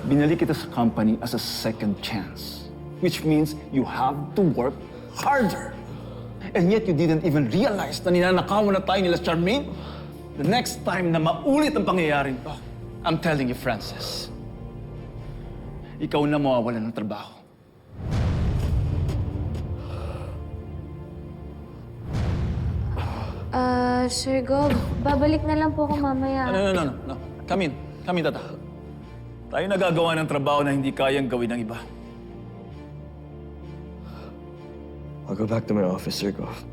Binalik kita sa company as a second chance. Which means you have to work harder. And yet you didn't even realize na ninanakawan na tayo nila Charmaine. The next time na maulit ang pangyayaring to, I'm telling you, Francis, ikaw na mawawalan ng trabaho. Sir Gov, babalik na lang po ako mamaya. No. Come in, tata. Tayo nagagawa ng trabaho na hindi kayang gawin ng iba. I'll go back to my office, Sir Goff.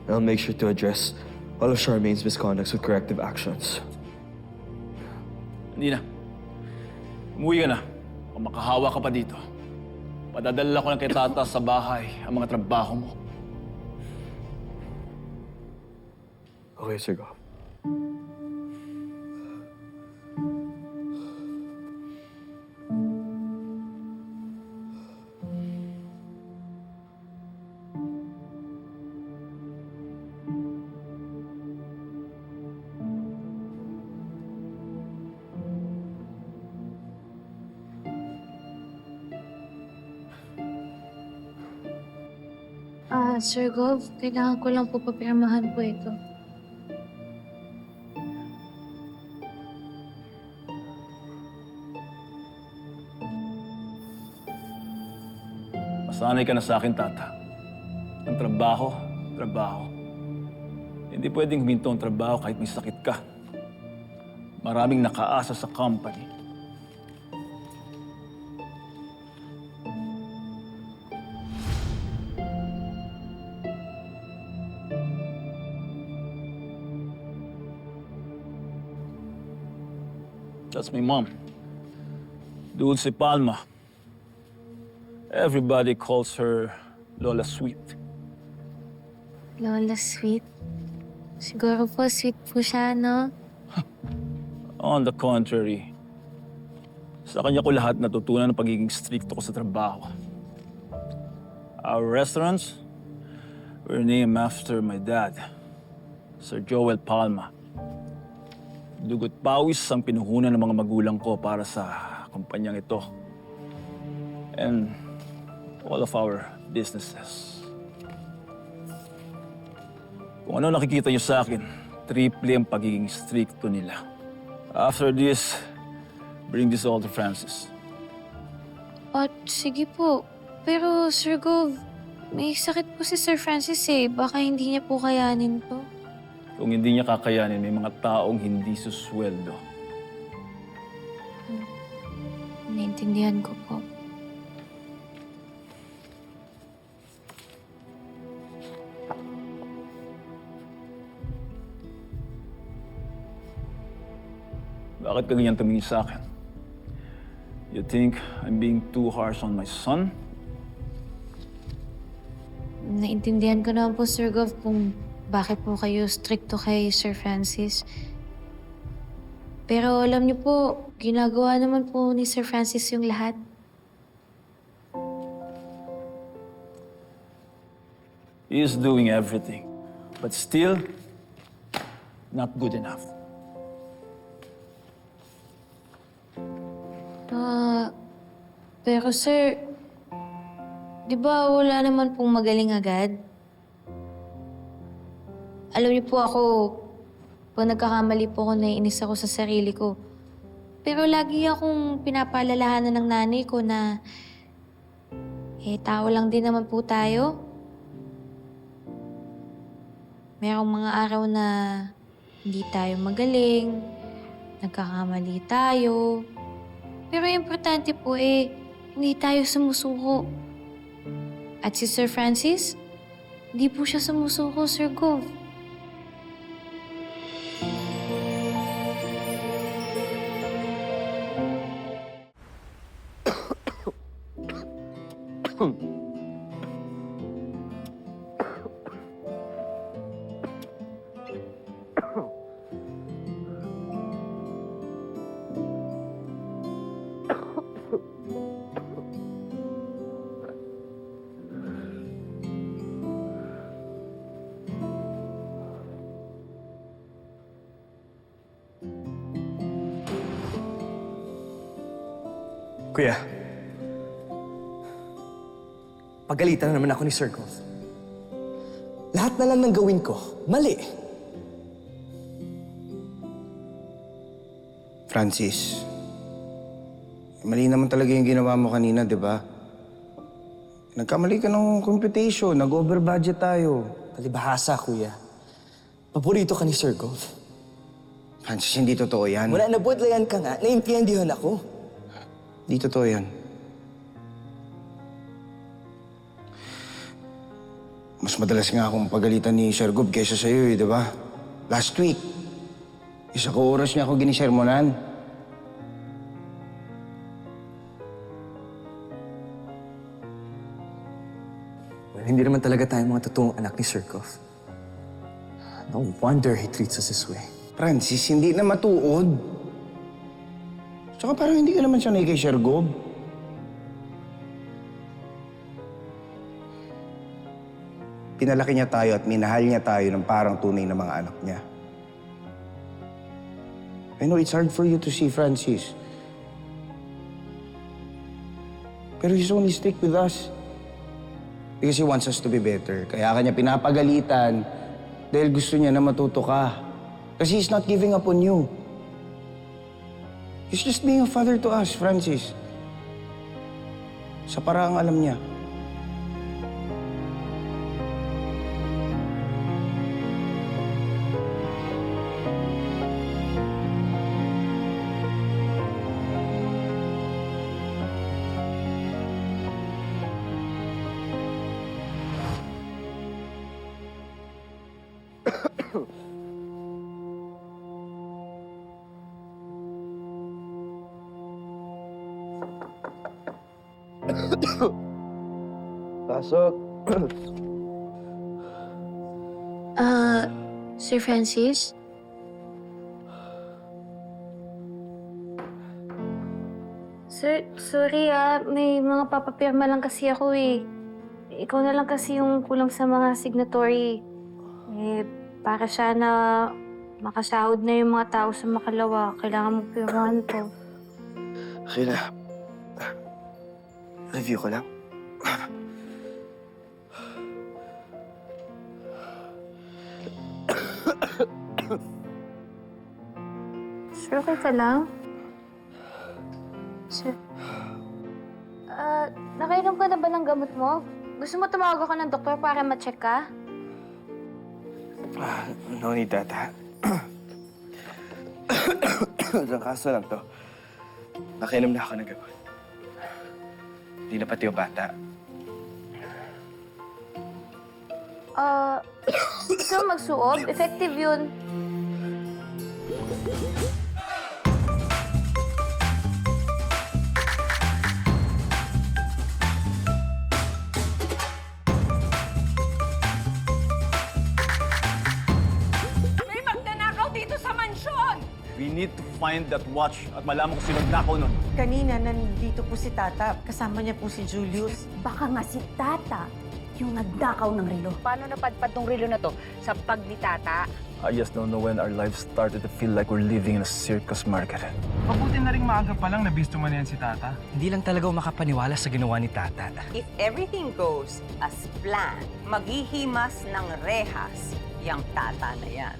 And I'll make sure to address all of Charmaine's misconducts with corrective actions. Hindi na. Umuwi ka na. Kung makahawa ka pa dito, padadala ko lang kay tata sa bahay ang mga trabaho mo. Okay, Sir Goff. Sir Gov, kailangan ko lang po papirmahan po ito. Masanay ka na sa akin, tata. Ang trabaho. Hindi pwedeng huminto ang trabaho kahit may sakit ka. Maraming nakaasa sa company. That's my mom. Dulce Palma. Everybody calls her Lola Sweet. Lola, sweet. Siguro po, sweet po siya, no? On the contrary, sa kanya ko lahat natutunan ng pagiging stricto ko sa trabaho. Our restaurants were named after my dad, Sir Joel Palma. Dugot pawis ang pinuhunan ng mga magulang ko para sa kumpanyang ito. And all of our businesses. Kung ano nakikita niyo sa akin, triple ang pagiging stricto nila. After this, bring this all to Francis. At sige po. Pero, Sir Gov, may sakit po si Sir Francis eh. Baka hindi niya po kayanin to. Kung hindi niya kakayanin, may mga taong hindi susweldo. Naintindihan ko po. Bakit ka ganyan tumingin sa akin? You think I'm being too harsh on my son? Naintindihan ko naman po, Sir Gov, kung bakit po kayo stricto kay Sir Francis. Pero alam niyo po, ginagawa naman po ni Sir Francis yung lahat. He is doing everything, but still not good enough. Pero sir, di ba wala naman pong magaling agad? Alam niyo po ako, pag nagkakamali po ako, naiinis ako sa sarili ko. Pero lagi akong pinapaalalahanan ng nanay ko na, tao lang din naman po tayo. Merong mga araw na hindi tayo magaling, nagkakamali tayo. Pero importante po hindi tayo sumusuko. At si Sir Francis, hindi po siya sumusuko, Sir Gov. Kuya, pagalitan na naman ako ni Sir Gold. Lahat na lang ng gawin ko, mali. Francis, mali naman talaga yung ginawa mo kanina, di ba? Nagkamali ka ng computation, nag-over budget tayo. Palibhasa, kuya. Paborito ka ni Sir Gold. Francis, hindi totoo yan. Mula nabudlayan ka nga, naiintindihan ako. Hindi totoo yan. Mas madalas nga akong pagalitan ni Sir Gob kaysa sa'yo di ba? Last week, isa ko oras niya ako ginisermonan. Well, hindi naman talaga tayo mga totoong anak ni Sir Gold. No wonder he treats us this way. Francis, hindi na matuod. Tsaka parang hindi ka naman sanay kay Sir Gob. Pinalaki niya tayo at minahal niya tayo ng parang tunay na mga anak niya. I know it's hard for you to see, Francis. Pero he's only stick with us. Because he wants us to be better. Kaya kanya pinapagalitan dahil gusto niya na matuto ka. Kasi he's not giving up on you. He's just being a father to us, Francis. Sa paraang alam niya. Pasok. Sir Francis? Sir, sorry may mga papapirma lang kasi ako eh. Ikaw na lang kasi yung kulang sa mga signatory. Para sana makasahod na yung mga tao sa Makalawa. Kailangan mo pirmahan to. Okay na. Review ko lang. Sir, okay ka lang? Sir, nakainom ka na ba ng gamot mo? Gusto mo tumawag ako ng doktor para ma-check ka? No need that, ha? Ang kaso lang to. Nakainom na ako ng gamot. Hindi na pati yung bata. Gusto mo magsuot? Effective yun. May magnanakaw dito sa mansyon! We need to find that watch at malaman kung sino nakaw nun. Kanina, nandito po si Tata. Kasama niya po si Julius. Baka nga si Tata yung nagdakaw ng relo. Paano napadpad tong relo na to? Sa pag ni Tata? I just don't know when our lives started to feel like we're living in a circus market. Mabuti na rin maaga pa lang nabisto mo na yan si Tata. Hindi lang talaga ako makapaniwala sa ginawa ni Tata. If everything goes as planned, maghihimas ng rehas yang Tata na yan.